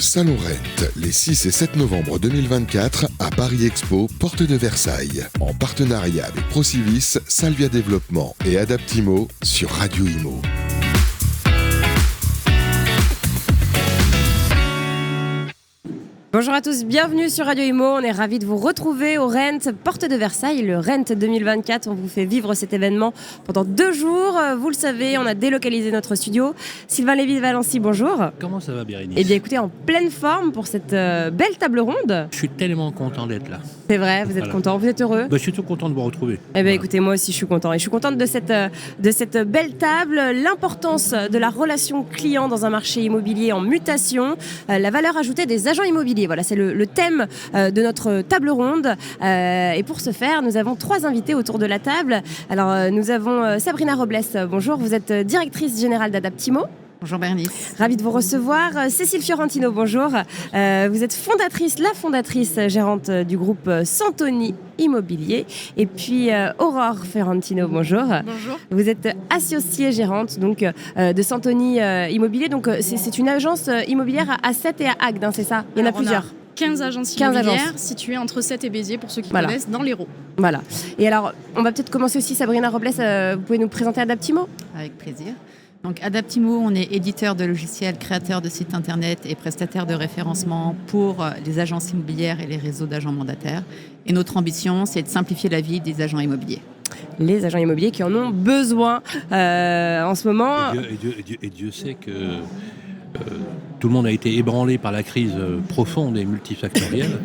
Salon Rent, les 6 et 7 novembre 2024 à Paris Expo, porte de Versailles, en partenariat avec Procivis, Salvia Développement et Adaptimo sur Radio Imo. Bonjour à tous, bienvenue sur Radio Imo. On est ravis de vous retrouver au Rent, porte de Versailles, le Rent 2024. On vous fait vivre cet événement pendant 2 jours. Vous le savez, on a délocalisé notre studio. Sylvain Lévy-Valency, bonjour. Comment ça va, Bérénice ? Eh bien écoutez, en pleine forme pour cette belle table ronde. Je suis tellement content d'être là. C'est vrai, vous êtes content, vous êtes heureux ? Je suis tout content de vous retrouver. Eh bien écoutez, moi aussi je suis content. Et je suis contente de cette belle table, l'importance de la relation client dans un marché immobilier en mutation, la valeur ajoutée des agents immobiliers. Voilà, c'est le thème de notre table ronde. Et pour ce faire, nous avons 3 invités autour de la table. Alors, nous avons Sabrina Robles. Bonjour, vous êtes directrice générale d'Adaptimo. Bonjour Bernice. Ravie de vous recevoir. Cécile Fiorentino, bonjour. Vous êtes la fondatrice gérante du groupe Santoni Immobilier. Et puis Aurore Fiorentino, bonjour. Bonjour. Vous êtes associée gérante donc, de Santoni Immobilier. Donc c'est une agence immobilière à Sète et à Agde, hein, c'est ça ? Il y en a plusieurs. 15 agences immobilières situées entre Sète et Béziers, pour ceux qui connaissent, dans l'Hérault. Voilà. Et alors, on va peut-être commencer aussi, Sabrina Robles, vous pouvez nous présenter Adaptimo ? Avec plaisir. Donc Adaptimo, on est éditeur de logiciels, créateur de sites internet et prestataire de référencement pour les agences immobilières et les réseaux d'agents mandataires. Et notre ambition, c'est de simplifier la vie des agents immobiliers. Les agents immobiliers qui en ont besoin en ce moment. Et Dieu sait que tout le monde a été ébranlé par la crise profonde et multifactorielle.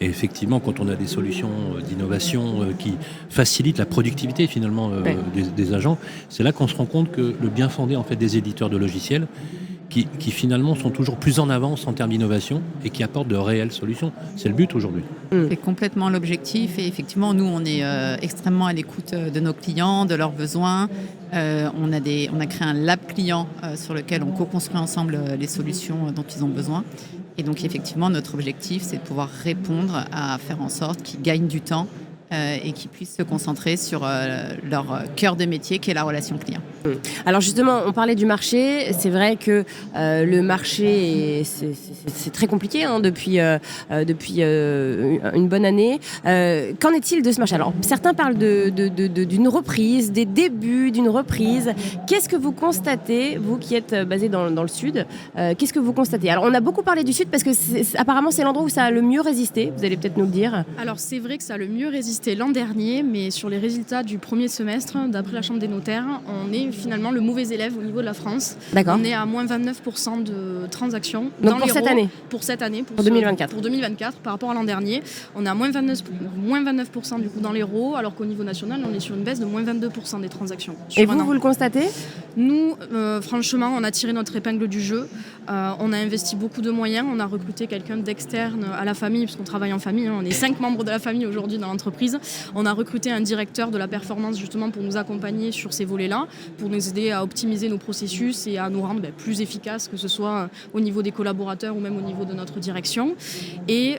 Et effectivement, quand on a des solutions d'innovation qui facilitent la productivité finalement des agents, c'est là qu'on se rend compte que le bien fondé en fait des éditeurs de logiciels qui finalement sont toujours plus en avance en termes d'innovation et qui apportent de réelles solutions. C'est le but aujourd'hui. C'est complètement l'objectif et effectivement, nous, on est extrêmement à l'écoute de nos clients, de leurs besoins. On a créé un lab client sur lequel on co-construit ensemble les solutions dont ils ont besoin. Et donc effectivement, notre objectif, c'est de pouvoir répondre à faire en sorte qu'ils gagnent du temps et qu'ils puissent se concentrer sur leur cœur de métier qui est la relation client. Alors justement, on parlait du marché. C'est vrai que le marché, c'est très compliqué depuis une bonne année. Qu'en est-il de ce marché ? Alors certains parlent d'une reprise, des débuts d'une reprise. Qu'est-ce que vous constatez, vous qui êtes basé dans le sud ? Qu'est-ce que vous constatez ? Alors on a beaucoup parlé du sud parce que apparemment c'est l'endroit où ça a le mieux résisté. Vous allez peut-être nous le dire. Alors c'est vrai que ça a le mieux résisté l'an dernier, mais sur les résultats du premier semestre, d'après la Chambre des notaires, on est finalement le mauvais élève au niveau de la France. D'accord. On est à moins 29% de transactions. Donc pour cette année ? Pour cette année. Pour 2024. Pour 2024, par rapport à l'an dernier. On est à moins 29% du coup dans l'Hérault, alors qu'au niveau national, on est sur une baisse de moins 22% des transactions. Et vous le constatez ? Nous, franchement, on a tiré notre épingle du jeu. On a investi beaucoup de moyens. On a recruté quelqu'un d'externe à la famille, puisqu'on travaille en famille. On est 5 membres de la famille aujourd'hui dans l'entreprise. On a recruté un directeur de la performance justement pour nous accompagner sur ces volets-là, pour nous aider à optimiser nos processus et à nous rendre plus efficaces, que ce soit au niveau des collaborateurs ou même au niveau de notre direction. Et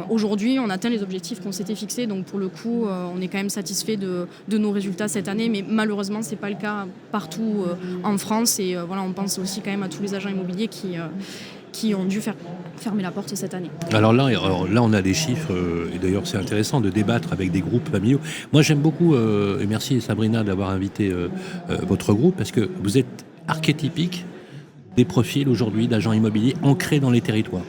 aujourd'hui, on atteint les objectifs qu'on s'était fixés. Donc pour le coup, on est quand même satisfait de nos résultats cette année. Mais malheureusement, ce n'est pas le cas partout en France. Et voilà, on pense aussi quand même à tous les agents immobiliers qui ont dû fermer la porte cette année. Alors là, on a des chiffres, et d'ailleurs c'est intéressant de débattre avec des groupes familiaux. Moi j'aime beaucoup, et merci Sabrina d'avoir invité votre groupe, parce que vous êtes archétypique des profils aujourd'hui d'agents immobiliers ancrés dans les territoires.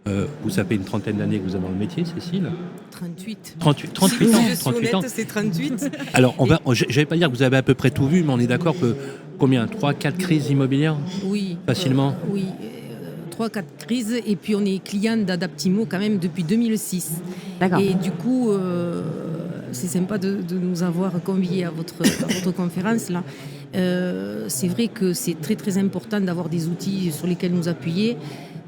Vous savez une trentaine d'années que vous avez dans le métier, Cécile ? 38 ans. Je suis honnête, c'est 38. Alors, je ne vais pas dire que vous avez à peu près tout vu, mais on est d'accord que combien ? 3-4 crises immobilières ? Oui. Facilement ? Oui. 3-4 crises, et puis on est client d'Adaptimo quand même depuis 2006. D'accord. Et du coup, c'est sympa de nous avoir conviés à votre conférence là. C'est vrai que c'est très très important d'avoir des outils sur lesquels nous appuyer,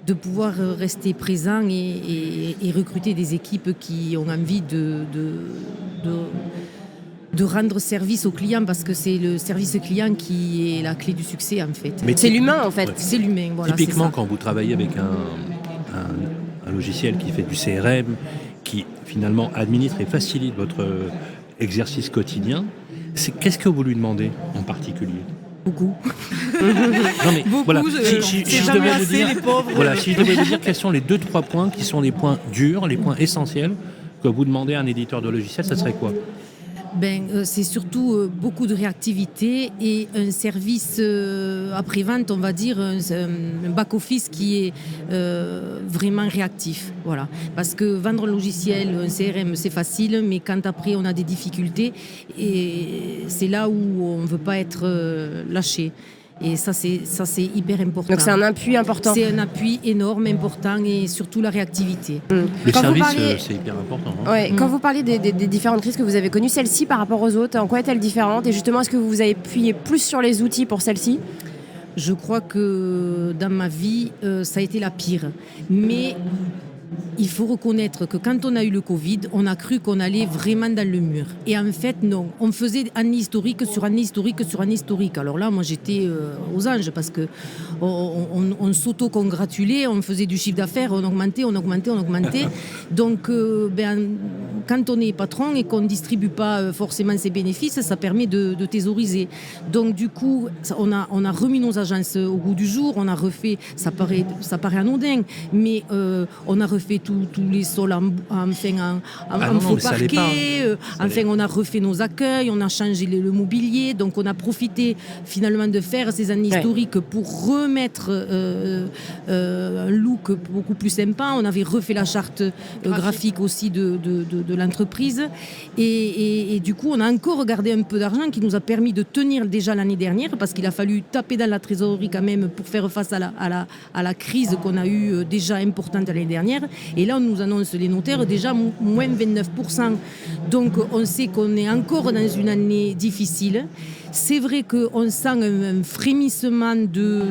de pouvoir rester présent et recruter des équipes qui ont envie de rendre service aux clients, parce que c'est le service client qui est la clé du succès en fait. Mais c'est l'humain en fait. Ouais. C'est l'humain, voilà. Typiquement, quand vous travaillez avec un logiciel qui fait du CRM, qui finalement administre et facilite votre exercice quotidien, qu'est-ce que vous lui demandez en particulier ? Beaucoup. Non, mais Beaucoup, voilà. c'est je jamais devais vous assez, dire, les pauvres. voilà, si je devais vous dire quels sont les 2-3 points qui sont les points durs, les points essentiels que vous demandez à un éditeur de logiciel, ça serait quoi? C'est surtout beaucoup de réactivité et un service après-vente, on va dire, un back-office qui est vraiment réactif. Voilà. Parce que vendre un logiciel, un CRM, c'est facile, mais quand après on a des difficultés, et c'est là où on ne veut pas être lâché. Et ça, c'est hyper important. Donc c'est un appui important. C'est un appui énorme, important, et surtout la réactivité. Le Quand vous service, parliez- c'est hyper important. Hein. Ouais, quand vous parliez des différentes crises que vous avez connues, celle-ci par rapport aux autres, en quoi est-elle différente? Et justement, est-ce que vous vous avez appuyé plus sur les outils pour celle-ci? Je crois que dans ma vie, ça a été la pire. Mais il faut reconnaître que quand on a eu le Covid, on a cru qu'on allait vraiment dans le mur. Et en fait, non. On faisait année historique sur année historique sur année historique. Alors là, moi, j'étais aux anges parce que on s'auto-congratulait, on faisait du chiffre d'affaires, on augmentait. Donc, quand on est patron et qu'on ne distribue pas forcément ses bénéfices, ça permet de thésauriser. Donc, du coup, on a remis nos agences au goût du jour. On a refait, ça paraît anodin, mais on a refait tous les sols en faux parquet. On a refait nos accueils, on a changé le mobilier. Donc, on a profité finalement de faire ces années historiques pour remettre un look beaucoup plus sympa. On avait refait la charte graphique aussi de l'entreprise. Et du coup, on a encore gardé un peu d'argent qui nous a permis de tenir déjà l'année dernière parce qu'il a fallu taper dans la trésorerie quand même pour faire face à la crise qu'on a eue déjà importante l'année dernière. Et là, on nous annonce les notaires déjà moins 29%. Donc, on sait qu'on est encore dans une année difficile. C'est vrai qu'on sent un frémissement de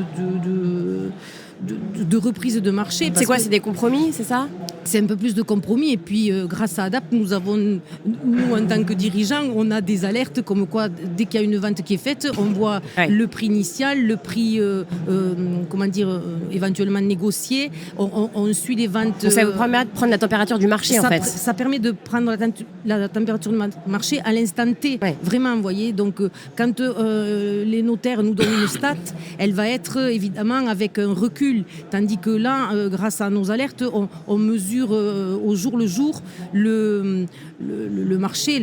reprise de marché. C'est quoi? C'est des compromis, c'est ça? C'est un peu plus de compromis. Et puis, grâce à Adapt, nous, en tant que dirigeants, on a des alertes comme quoi, dès qu'il y a une vente qui est faite, on voit le prix initial, le prix, éventuellement négocié. On suit les ventes. Donc ça vous permet de prendre la température du marché, en fait. Ça permet de prendre la température du marché à l'instant T. Ouais. Vraiment, vous voyez. Donc, quand les notaires nous donnent une stat, elle va être évidemment avec un recul. Tandis que là, grâce à nos alertes, on mesure au jour le jour le marché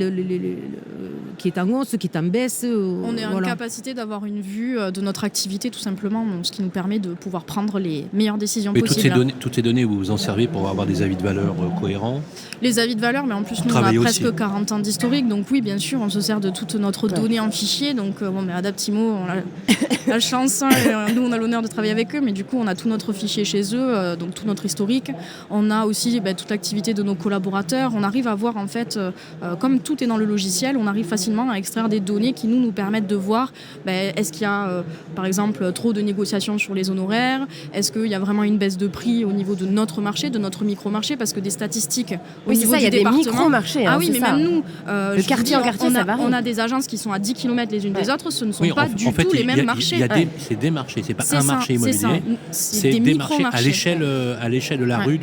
qui est en hausse, qui est en baisse. On est en capacité d'avoir une vue de notre activité tout simplement, ce qui nous permet de pouvoir prendre les meilleures décisions possibles. Toutes ces données, vous vous en servez pour avoir des avis de valeur cohérents? Les avis de valeur, mais en plus nous on a presque 40 ans d'historique, donc oui bien sûr on se sert de toute notre donnée en fichier, donc mais Adaptimo, on a la chance, nous on a l'honneur de travailler avec eux, mais du coup on a tout notre fichier chez eux, donc tout notre historique. On a aussi toute l'activité de nos collaborateurs. On arrive à voir en fait, comme tout est dans le logiciel, on arrive facilement à extraire des données qui nous permettent de voir est-ce qu'il y a par exemple trop de négociations sur les honoraires, est-ce qu'il y a vraiment une baisse de prix au niveau de notre marché, de notre micro-marché, parce que des statistiques au niveau du département... des micro-marchés. Ah oui, mais même nous, le quartier en quartier, ça varie. On a des agences qui sont à 10 km les unes des autres, ce ne sont pas du tout les mêmes marchés. C'est des marchés, c'est pas un marché immobilier, c'est des marchés à l'échelle de la rue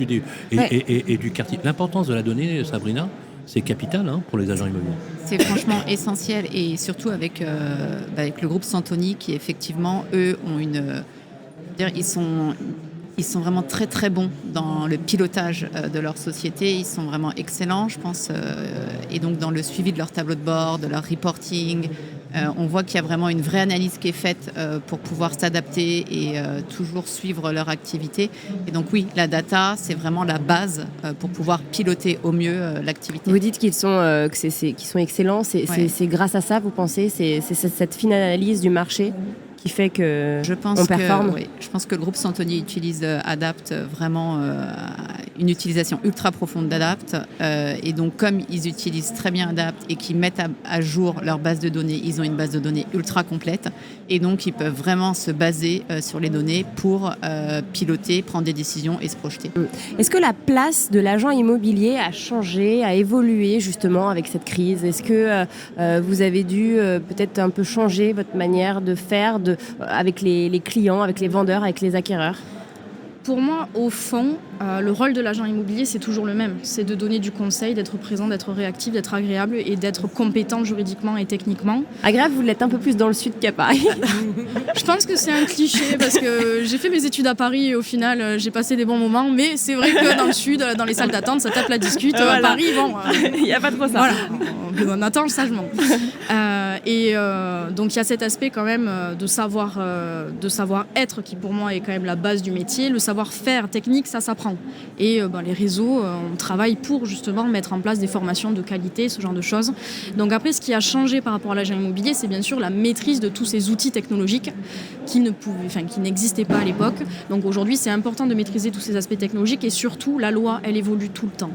et du quartier. L'importance de la donnée, Sabrina, c'est capital pour les agents immobiliers. C'est franchement essentiel, et surtout avec le groupe Santoni qui effectivement, eux, ont ils sont vraiment très très bons dans le pilotage de leur société. Ils sont vraiment excellents, je pense, et donc dans le suivi de leur tableau de bord, de leur reporting. On voit qu'il y a vraiment une vraie analyse qui est faite pour pouvoir s'adapter et toujours suivre leur activité. Et donc oui, la data, c'est vraiment la base pour pouvoir piloter au mieux l'activité. Vous dites qu'ils sont excellents. C'est grâce à ça, vous pensez? C'est cette fine analyse du marché qui fait que on performe? Je pense que le groupe Santoni utilise Adapt vraiment une utilisation ultra profonde d'Adapt. Et donc, comme ils utilisent très bien Adapt et qu'ils mettent à jour leur base de données, ils ont une base de données ultra complète. Et donc, ils peuvent vraiment se baser sur les données pour piloter, prendre des décisions et se projeter. Est-ce que la place de l'agent immobilier a changé, a évolué justement avec cette crise? Est-ce que vous avez dû peut-être un peu changer votre manière de faire avec les clients, avec les vendeurs, avec les acquéreurs? pour moi, au fond, le rôle de l'agent immobilier, c'est toujours le même. C'est de donner du conseil, d'être présent, d'être réactif, d'être agréable et d'être compétent juridiquement et techniquement. Agréable, vous l'êtes un peu plus dans le sud qu'à Paris. Je pense que c'est un cliché parce que j'ai fait mes études à Paris et au final, j'ai passé des bons moments. Mais c'est vrai que dans le sud, dans les salles d'attente, ça tape la discute. Voilà. À Paris, bon... Il n'y a pas trop ça. Voilà, on attend sagement. Donc il y a cet aspect quand même de savoir-être qui pour moi est quand même la base du métier. Le savoir-faire technique, ça s'apprend. Et les réseaux, on travaille pour justement mettre en place des formations de qualité, ce genre de choses. Donc après, ce qui a changé par rapport à l'agent immobilier, c'est bien sûr la maîtrise de tous ces outils technologiques qui n'existaient pas à l'époque. Donc aujourd'hui, c'est important de maîtriser tous ces aspects technologiques et surtout, la loi, elle évolue tout le temps.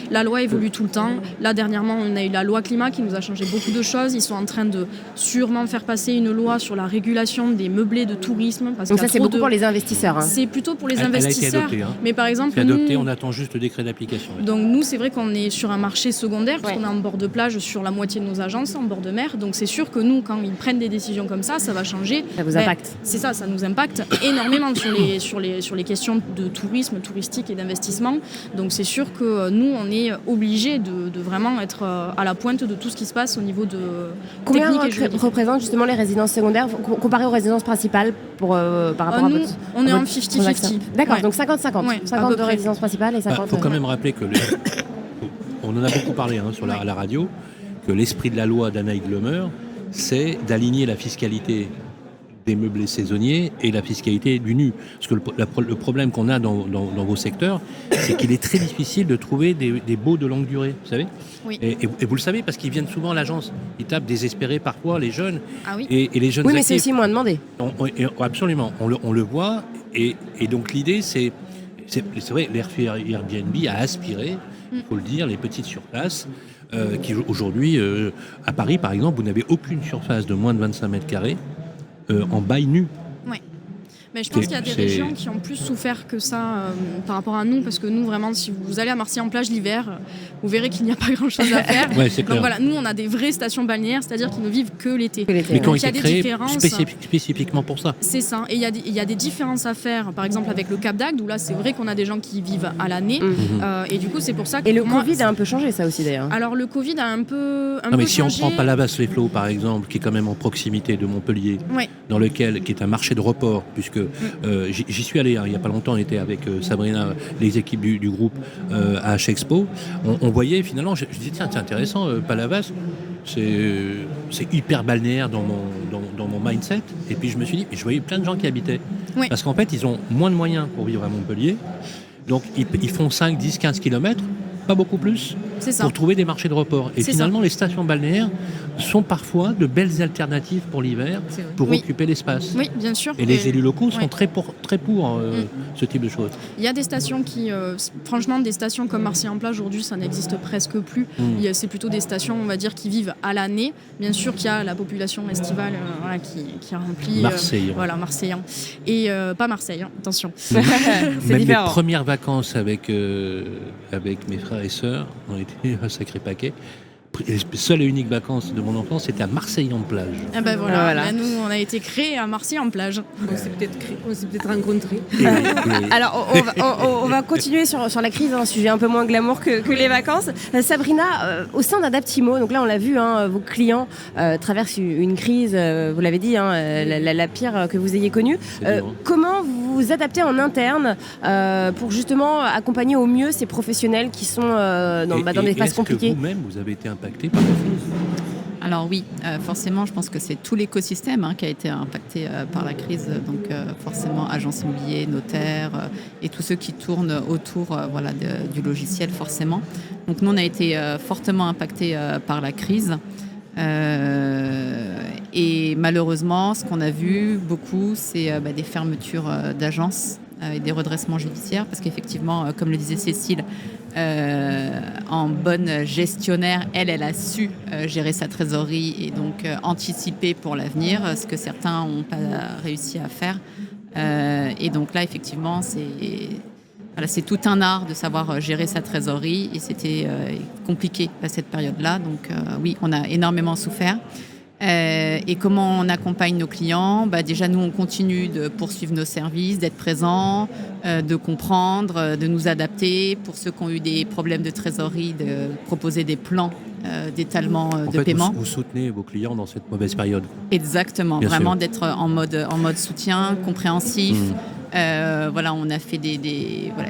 La loi évolue tout le temps. Là, dernièrement, on a eu la loi climat qui nous a changé beaucoup de choses. Ils sont en train de sûrement faire passer une loi sur la régulation des meublés de tourisme. Parce donc ça, c'est beaucoup pour les investisseurs. Hein. C'est plutôt pour les investisseurs. Elle a été adoptée, Mais par exemple, c'est adopté, on attend juste le décret d'application. Donc nous, c'est vrai qu'on est sur un marché secondaire, parce qu'on est en bord de plage sur la moitié de nos agences, en bord de mer. Donc c'est sûr que nous, quand ils prennent des décisions comme ça va changer. Ça vous impacte. C'est ça nous impacte énormément sur les questions de tourisme, touristique et d'investissement. Donc c'est sûr que nous, on est obligés de vraiment être à la pointe de tout ce qui se passe au niveau de Combien technique et juridique. représentent justement les résidences secondaires comparées aux résidences principales par rapport à nous, votre... on est en 50-50. D'accord, donc 50-50. Ouais, 50 de résidences principales et 50... Il faut quand même rappeler que, on en a beaucoup parlé à la radio, que l'esprit de la loi d'Anaïg Lemer, c'est d'aligner la fiscalité des meublés saisonniers et la fiscalité du nu. Parce que le problème qu'on a dans vos secteurs, c'est qu'il est très difficile de trouver des baux de longue durée, vous savez. Oui. Et vous le savez, parce qu'ils viennent souvent à l'agence. Ils tapent désespérés parfois, les jeunes. Ah oui. Et les jeunes Oui, mais actifs, c'est aussi moins demandé. Absolument, on le voit. Et donc l'idée, c'est vrai, l'Airbnb a aspiré, il faut le dire, les petites surfaces, qui aujourd'hui, à Paris par exemple, vous n'avez aucune surface de moins de 25 mètres carrés en bail nu. Mais je pense qu'il y a des régions qui ont plus souffert que ça par rapport à nous, parce que nous, vraiment, si vous allez à Marseille-en-Plage l'hiver, vous verrez qu'il n'y a pas grand-chose à faire. Ouais, c'est clair. Donc voilà, nous, on a des vraies stations balnéaires, c'est-à-dire qu'ils ne vivent que l'été. Mais qui ont été créées différences. spécifiquement pour ça. C'est ça. Et il y a des différences à faire, par exemple avec le Cap d'Agde, où là, c'est vrai qu'on a des gens qui vivent à l'année. Et du coup, c'est pour ça que... Et le Covid a un peu changé ça aussi, d'ailleurs. Alors, le Covid a un peu mais changé. Si on prend Palavas-les-Flots, par exemple, qui est quand même en proximité de Montpellier, qui est un marché de report, puisque j'y suis allé il n'y a pas longtemps, on était avec Sabrina, les équipes du groupe à H-Expo. On voyait finalement, je disais tiens, c'est intéressant, Palavas, c'est hyper balnéaire dans mon mindset. Et puis je me suis dit, je voyais plein de gens qui habitaient. Parce qu'en fait, ils ont moins de moyens pour vivre à Montpellier. Donc ils font 5, 10, 15 kilomètres, pas beaucoup plus, pour trouver des marchés de report. Et finalement, les stations balnéaires sont parfois de belles alternatives pour l'hiver, pour occuper l'espace. Oui, bien sûr. Et les élus locaux sont très pour ce type de choses. Il y a des stations qui, franchement, des stations comme Marseille-en-Plage, aujourd'hui, ça n'existe presque plus. C'est plutôt des stations, on va dire, qui vivent à l'année. Bien sûr qu'il y a la population estivale qui remplit... Marseille. Marseillan. Et pas Marseille, attention. C'est Même différent. mes premières vacances avec mes frères et sœurs, on était un sacré paquet. Les seules et uniques vacances de mon enfance, c'était à Marseille-en-Plage. Ah ben voilà. Là, nous, on a été créés à Marseille-en-Plage. On s'est peut-être rencontrés. Alors, on va continuer sur la crise, un sujet un peu moins glamour que les vacances. Sabrina, au sein d'Adaptimo, donc là, on l'a vu, vos clients traversent une crise, vous l'avez dit, la pire que vous ayez connue. Comment vous vous adaptez en interne pour justement accompagner au mieux ces professionnels qui sont dans des phases compliquées? Est-ce que vous-même, vous avez été impacté par la crise? Alors oui, forcément, je pense que c'est tout l'écosystème qui a été impacté par la crise. Donc forcément, agences immobilières, notaires et tous ceux qui tournent autour du logiciel, forcément. Donc nous, on a été fortement impactés par la crise. Et malheureusement, ce qu'on a vu beaucoup, c'est des fermetures d'agences et des redressements judiciaires. Parce qu'effectivement, comme le disait Cécile, en bonne gestionnaire, elle a su gérer sa trésorerie et donc anticiper pour l'avenir, ce que certains n'ont pas réussi à faire. Et donc là, effectivement, c'est tout un art de savoir gérer sa trésorerie et c'était compliqué à cette période-là. Donc oui, on a énormément souffert. Et comment on accompagne nos clients ? Déjà, nous, on continue de poursuivre nos services, d'être présents, de comprendre, de nous adapter. Pour ceux qui ont eu des problèmes de trésorerie, de proposer des plans d'étalement de paiement. Vous soutenez vos clients dans cette mauvaise période. Exactement, Bien vraiment sûr. d'être en mode soutien, compréhensif. On a fait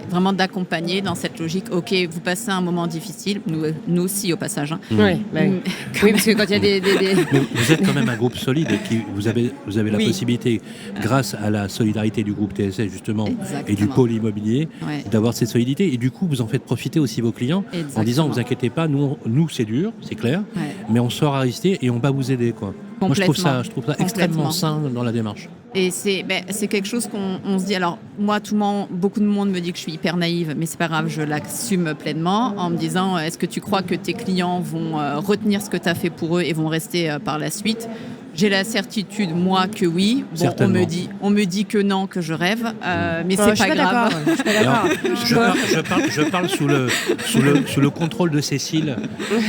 vraiment d'accompagner dans cette logique. Ok, vous passez un moment difficile, nous aussi au passage. Hein. Oui, parce que quand il y a des... Mais vous êtes quand même un groupe solide qui vous avez la possibilité, grâce à la solidarité du groupe TSS justement et du pôle immobilier, d'avoir cette solidité. Et du coup, vous en faites profiter aussi vos clients en disant, vous inquiétez pas, nous c'est dur, c'est clair, mais on saura résister et on va vous aider, quoi. Moi, je trouve ça extrêmement sain dans la démarche. Et c'est quelque chose qu'on se dit. Alors, moi, beaucoup de monde me dit que je suis hyper naïve, mais c'est pas grave, je l'assume pleinement en me disant, est-ce que tu crois que tes clients vont retenir ce que tu as fait pour eux et vont rester par la suite ? J'ai la certitude, moi, que oui. Bon, on me dit que non, que je rêve, mais c'est pas grave. Je parle sous le contrôle de Cécile,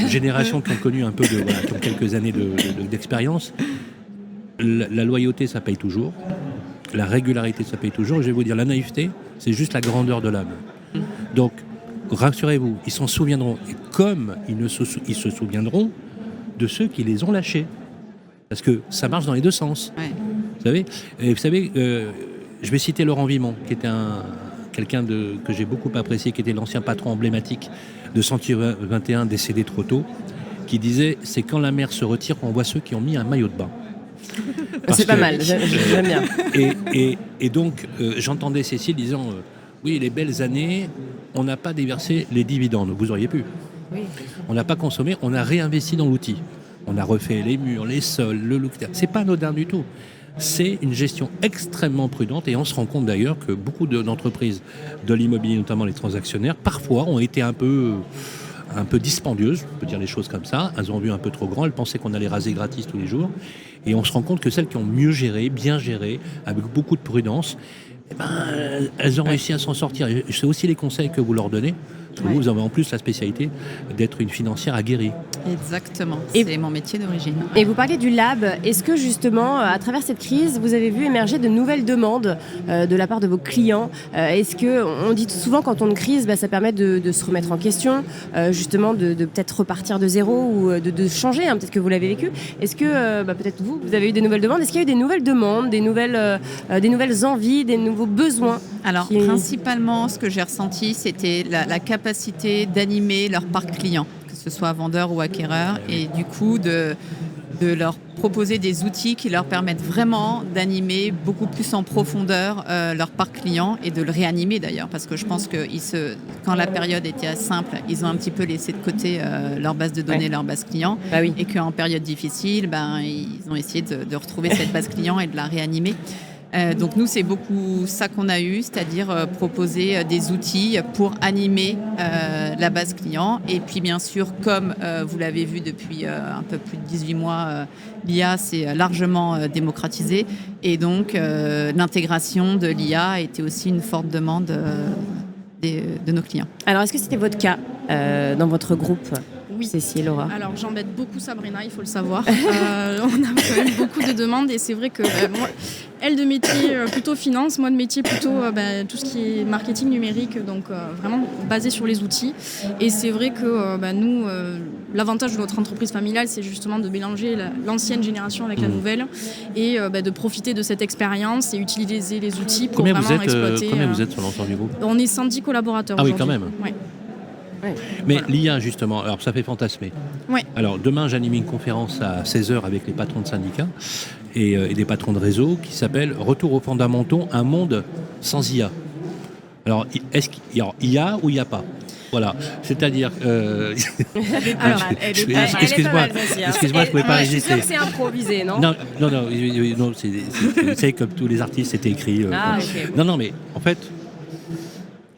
génération qui ont connu un peu qui ont quelques années d'expérience. La loyauté, ça paye toujours. La régularité, ça paye toujours. Et je vais vous dire, la naïveté, c'est juste la grandeur de l'âme. Donc, rassurez-vous, ils s'en souviendront. Et comme ils se souviendront de ceux qui les ont lâchés. Parce que ça marche dans les deux sens. Ouais. Vous savez, je vais citer Laurent Vimont, qui était quelqu'un que j'ai beaucoup apprécié, qui était l'ancien patron emblématique de Sentier 21, décédé trop tôt, qui disait « C'est quand la mer se retire qu'on voit ceux qui ont mis un maillot de bain ». C'est pas mal, j'aime bien. Et donc, j'entendais Cécile disant oui, les belles années, on n'a pas déversé les dividendes. Vous auriez pu. Oui. On n'a pas consommé, on a réinvesti dans l'outil. On a refait les murs, les sols, le look. C'est pas anodin du tout. C'est une gestion extrêmement prudente et on se rend compte d'ailleurs que beaucoup d'entreprises de l'immobilier, notamment les transactionnaires, parfois ont été un peu dispendieuses, on peut dire les choses comme ça. Elles ont vu un peu trop grand, elles pensaient qu'on allait raser gratis tous les jours. Et on se rend compte que celles qui ont mieux géré, bien géré, avec beaucoup de prudence, elles ont réussi à s'en sortir. Et c'est aussi les conseils que vous leur donnez. Parce que vous avez en plus la spécialité d'être une financière aguerrie. Exactement, c'est mon métier d'origine. Et vous parlez du lab. Est-ce que justement, à travers cette crise, vous avez vu émerger de nouvelles demandes de la part de vos clients ? Est-ce qu'on dit souvent quand on a une crise, ça permet de se remettre en question, justement de peut-être repartir de zéro ou de changer, peut-être que vous l'avez vécu. Est-ce que peut-être vous avez eu des nouvelles demandes ? Est-ce qu'il y a eu des nouvelles demandes, des nouvelles envies, des nouveaux besoins ? Alors, principalement, ce que j'ai ressenti, c'était la capacité d'animer leur parc client, que ce soit vendeur ou acquéreur, et du coup de leur proposer des outils qui leur permettent vraiment d'animer beaucoup plus en profondeur leur parc client et de le réanimer d'ailleurs, parce que je pense que quand la période était simple, ils ont un petit peu laissé de côté leur base de données, leur base client, et qu'en période difficile, ils ont essayé de retrouver cette base client et de la réanimer. Donc nous, c'est beaucoup ça qu'on a eu, c'est-à-dire proposer des outils pour animer la base client. Et puis bien sûr, comme vous l'avez vu depuis un peu plus de 18 mois, l'IA s'est largement démocratisée. Et donc l'intégration de l'IA était aussi une forte demande de nos clients. Alors, est-ce que c'était votre cas dans votre groupe ? Oui. Cécile, Laura. Alors j'embête beaucoup Sabrina, il faut le savoir. On a quand même beaucoup de demandes et c'est vrai que moi, elle de métier plutôt finance, moi de métier plutôt tout ce qui est marketing numérique, donc vraiment basé sur les outils. Et c'est vrai que nous, l'avantage de notre entreprise familiale, c'est justement de mélanger l'ancienne génération avec la nouvelle et de profiter de cette expérience et utiliser les outils pour vraiment exploiter. Combien vous êtes sur l'ensemble du groupe ? On est 110 collaborateurs aujourd'hui. Ah oui, quand même. Ouais. Mais l'IA, justement, alors ça fait fantasmer. Ouais. Alors demain, j'anime une conférence à 16h avec les patrons de syndicats et des patrons de réseau qui s'appelle « Retour aux fondamentaux, un monde sans IA ». Alors, est-ce qu'il y a IA ou il n'y a pas ? Voilà, c'est-à-dire... Excuse-moi, je ne pouvais pas résister. Je suis sûre que c'est improvisé, non ? Non, c'est comme tous les artistes, c'était écrit. Okay. Non, mais en fait...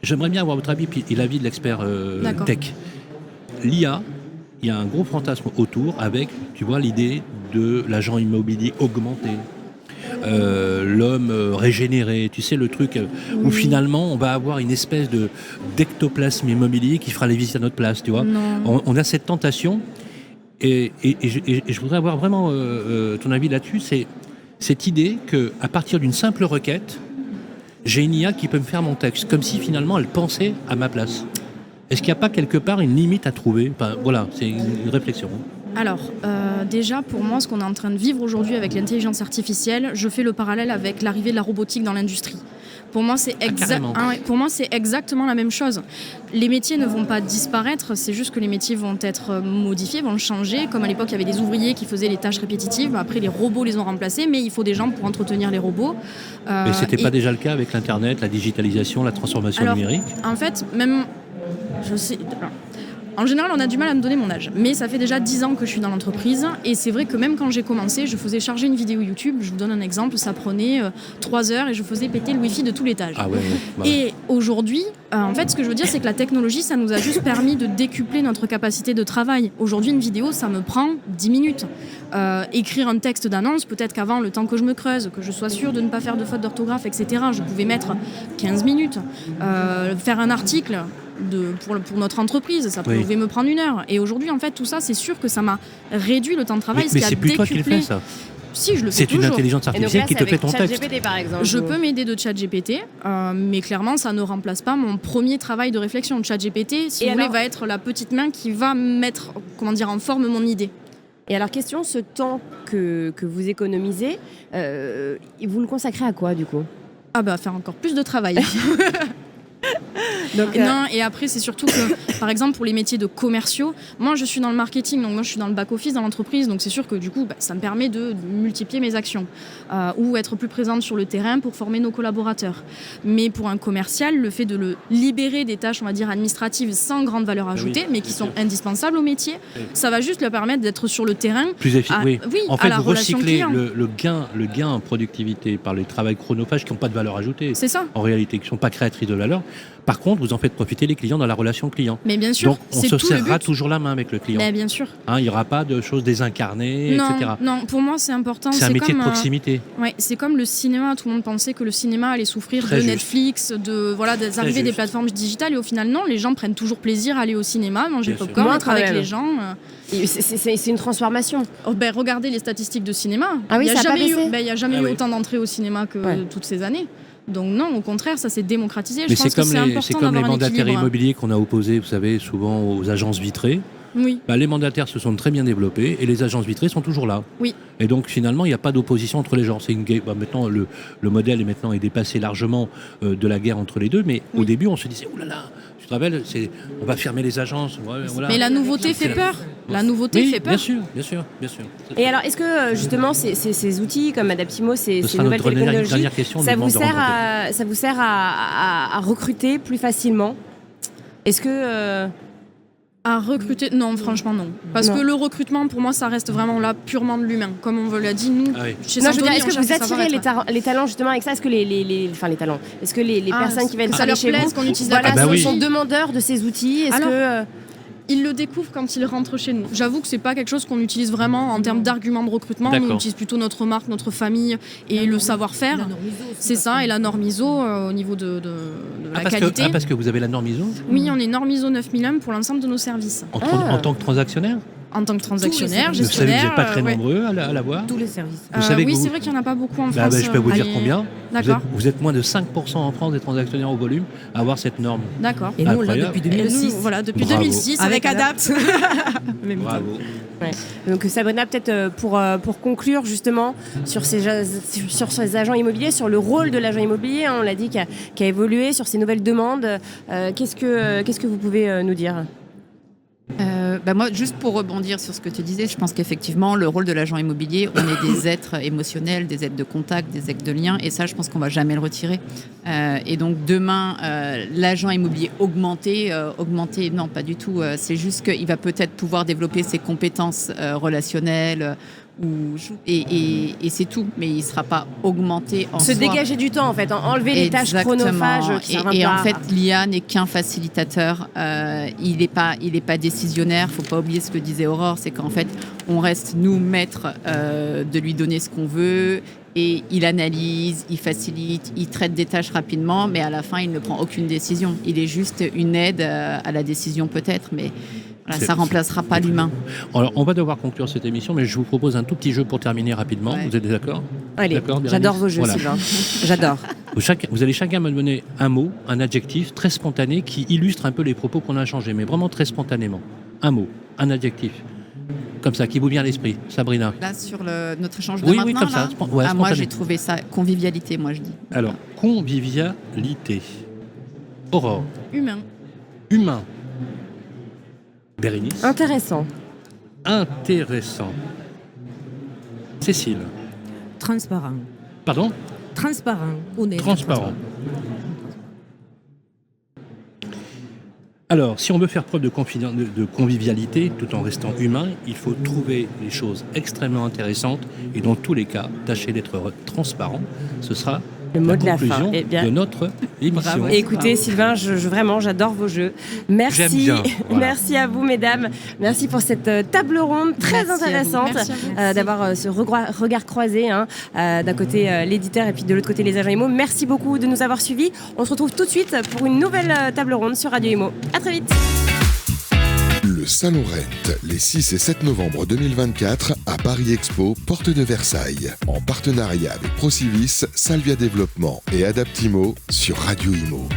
J'aimerais bien avoir votre avis et l'avis de l'expert tech. L'IA, il y a un gros fantasme autour avec, tu vois, l'idée de l'agent immobilier augmenté, l'homme régénéré, tu sais, le truc où finalement on va avoir une espèce d'ectoplasme immobilier qui fera les visites à notre place, tu vois. On a cette tentation Et je voudrais avoir vraiment ton avis là-dessus, c'est cette idée qu'à partir d'une simple requête, j'ai une IA qui peut me faire mon texte, comme si finalement elle pensait à ma place. Est-ce qu'il n'y a pas quelque part une limite à trouver ? Enfin, voilà, c'est une réflexion. Alors, déjà, pour moi, ce qu'on est en train de vivre aujourd'hui avec l'intelligence artificielle, je fais le parallèle avec l'arrivée de la robotique dans l'industrie. Pour moi, c'est exactement la même chose. Les métiers ne vont pas disparaître, c'est juste que les métiers vont être modifiés, vont changer. Comme à l'époque, il y avait des ouvriers qui faisaient les tâches répétitives. Après, les robots les ont remplacés, mais il faut des gens pour entretenir les robots. Mais ce n'était pas déjà le cas avec l'Internet, la digitalisation, la transformation numérique ? En fait, même... Je sais... En général, on a du mal à me donner mon âge. Mais ça fait déjà 10 ans que je suis dans l'entreprise. Et c'est vrai que même quand j'ai commencé, je faisais charger une vidéo YouTube. Je vous donne un exemple. Ça prenait 3 heures et je faisais péter le Wi-Fi de tout l'étage. Ah ouais. Et aujourd'hui, en fait, ce que je veux dire, c'est que la technologie, ça nous a juste permis de décupler notre capacité de travail. Aujourd'hui, une vidéo, ça me prend 10 minutes. Écrire un texte d'annonce, peut-être qu'avant, le temps que je me creuse, que je sois sûre de ne pas faire de faute d'orthographe, etc., je pouvais mettre 15 minutes. Faire un article... pour notre entreprise, ça pouvait me prendre 1 heure. Et aujourd'hui, en fait, tout ça, c'est sûr que ça m'a réduit le temps de travail. Mais c'est plus toi qui le fais, ça. Si, je le fais toujours. C'est une intelligence artificielle qui te fait ton texte. ChatGPT, par exemple. Je peux m'aider de ChatGPT, mais clairement, ça ne remplace pas mon premier travail de réflexion. ChatGPT, si vous voulez, va être la petite main qui va mettre, en forme mon idée. Et alors, question, ce temps que vous économisez, vous le consacrez à quoi, du coup ? Faire encore plus de travail. Donc, non, et après c'est surtout que par exemple pour les métiers de commerciaux, moi je suis dans le marketing, donc moi je suis dans le back-office dans l'entreprise, donc c'est sûr que du coup ça me permet de multiplier mes actions ou être plus présente sur le terrain pour former nos collaborateurs. Mais pour un commercial, le fait de le libérer des tâches on va dire administratives sans grande valeur ajoutée, mais qui sont indispensables au métier, ça va juste le permettre d'être sur le terrain plus efficace. En fait, vous recyclez le gain en productivité par les travails chronophages qui n'ont pas de valeur ajoutée. C'est ça. En réalité, qui ne sont pas créatrices de valeur. Par contre, vous en faites profiter les clients dans la relation client. Mais bien sûr, donc on se serrera toujours la main avec le client. Mais bien sûr. Il n'y aura pas de choses désincarnées, etc. Non, pour moi c'est important. C'est un métier de proximité. C'est comme le cinéma. Tout le monde pensait que le cinéma allait souffrir de Netflix, des arrivées des plateformes digitales. Et au final, non, les gens prennent toujours plaisir à aller au cinéma, manger le popcorn, être avec les gens. C'est une transformation. Regardez les statistiques de cinéma. Ah oui, il n'y a jamais eu autant d'entrées au cinéma que toutes ces années. Donc non, au contraire, ça s'est démocratisé. Mais c'est comme les mandataires immobiliers qu'on a opposés, vous savez, souvent aux agences vitrées. Oui. Les mandataires se sont très bien développés et les agences vitrées sont toujours là. Oui. Et donc finalement, il n'y a pas d'opposition entre les genres. Maintenant, le modèle est dépassé largement de la guerre entre les deux, mais au début, on se disait, oulala, tu te rappelles, on va fermer les agences. Voilà. Mais la nouveauté fait peur. La nouveauté fait peur. Bien sûr. Et alors, est-ce que justement ces outils comme Adaptimo, ces nouvelles technologies, ça vous sert à recruter plus facilement ? Est-ce que à recruter ? Non, franchement non. Parce que le recrutement, pour moi, ça reste vraiment là purement de l'humain. Comme on l'a dit, nous, chez Santoni, est-ce que vous attirez les talents justement avec ça ? Est-ce que les talents, est-ce que les personnes qui viennent travailler chez vous, qu'on utilise sont demandeurs de ces outils ? Est-ce que ils le découvrent quand ils rentrent chez nous. J'avoue que c'est pas quelque chose qu'on utilise vraiment en termes d'argument de recrutement. Nous, on utilise plutôt notre marque, notre famille et le savoir-faire. C'est ça, et la norme ISO au niveau de la qualité. Parce que vous avez la norme ISO ? Oui, on est norme ISO 9001 pour l'ensemble de nos services. En tant que transactionnaire ? En tant que transactionnaire, gestionnaire. Vous savez que vous n'êtes pas très nombreux à l'avoir ? Tous les services. C'est vrai qu'il n'y en a pas beaucoup en France. Je peux vous dire combien. D'accord. Vous êtes moins de 5% en France des transactionnaires au volume à avoir cette norme. D'accord. Et nous, on l'a depuis 2006. Depuis 2006, avec Adapt. Bravo. Ouais. Donc Sabrina, peut-être pour conclure justement sur ces agents immobiliers, sur le rôle de l'agent immobilier, on l'a dit, qui a évolué, sur ces nouvelles demandes, qu'est-ce que vous pouvez nous dire ? Moi, juste pour rebondir sur ce que tu disais, je pense qu'effectivement, le rôle de l'agent immobilier, on est des êtres émotionnels, des êtres de contact, des êtres de lien, et ça, je pense qu'on va jamais le retirer. Et donc, demain, l'agent immobilier augmenté, non, pas du tout. C'est juste qu'il va peut-être pouvoir développer ses compétences relationnelles, et c'est tout, mais il ne sera pas augmenté en soi. Se dégager du temps en fait, enlever les tâches chronophages qui servent et en fait l'IA n'est qu'un facilitateur, il n'est pas décisionnaire. Il ne faut pas oublier ce que disait Aurore, c'est qu'en fait on reste nous maîtres de lui donner ce qu'on veut. Et il analyse, il facilite, il traite des tâches rapidement, mais à la fin, il ne prend aucune décision. Il est juste une aide à la décision peut-être, mais Voilà, ça remplacera pas l'humain. Alors, on va devoir conclure cette émission, mais je vous propose un tout petit jeu pour terminer rapidement. Ouais. Vous êtes d'accord? Allez, D'accord, Bérénice? j'adore vos jeux, Voilà. Sylvain. J'adore. Vous allez chacun me donner un mot, un adjectif très spontané qui illustre un peu les propos qu'on a changés, mais vraiment très spontanément. Un mot, un adjectif. Comme ça, qui vous vient à l'esprit. Sabrina. Là, sur notre échange de Oui, maintenant, comme ça, là, ouais, moi, spontané. j'ai trouvé ça convivialité, moi, je dis. Alors, convivialité. Aurore. Humain. Humain. Bérénice. Intéressant. Intéressant. Cécile. Transparent. Pardon? Transparent. Honnête. Transparent. Alors, si on veut faire preuve de convivialité tout en restant humain, il faut trouver les choses extrêmement intéressantes et dans tous les cas, tâcher d'être transparent. Ce sera Le mot de la conclusion fin. Eh bien, de notre émission. Bravo. écoutez, Sylvain, vraiment, j'adore vos jeux. Merci. J'aime bien, voilà. Merci à vous, mesdames. Merci pour cette table ronde très Merci à vous. intéressante. Merci à vous. D'avoir ce regard croisé, hein, d'un côté l'éditeur et puis de l'autre côté les agents IMO. Merci beaucoup de nous avoir suivis. On se retrouve tout de suite pour une nouvelle table ronde sur Radio IMO. À très vite. Le Salon Rent, les 6 et 7 novembre 2024 à Paris Expo, porte de Versailles. En partenariat avec Procivis, Salvia Développement et Adaptimo sur Radio IMO.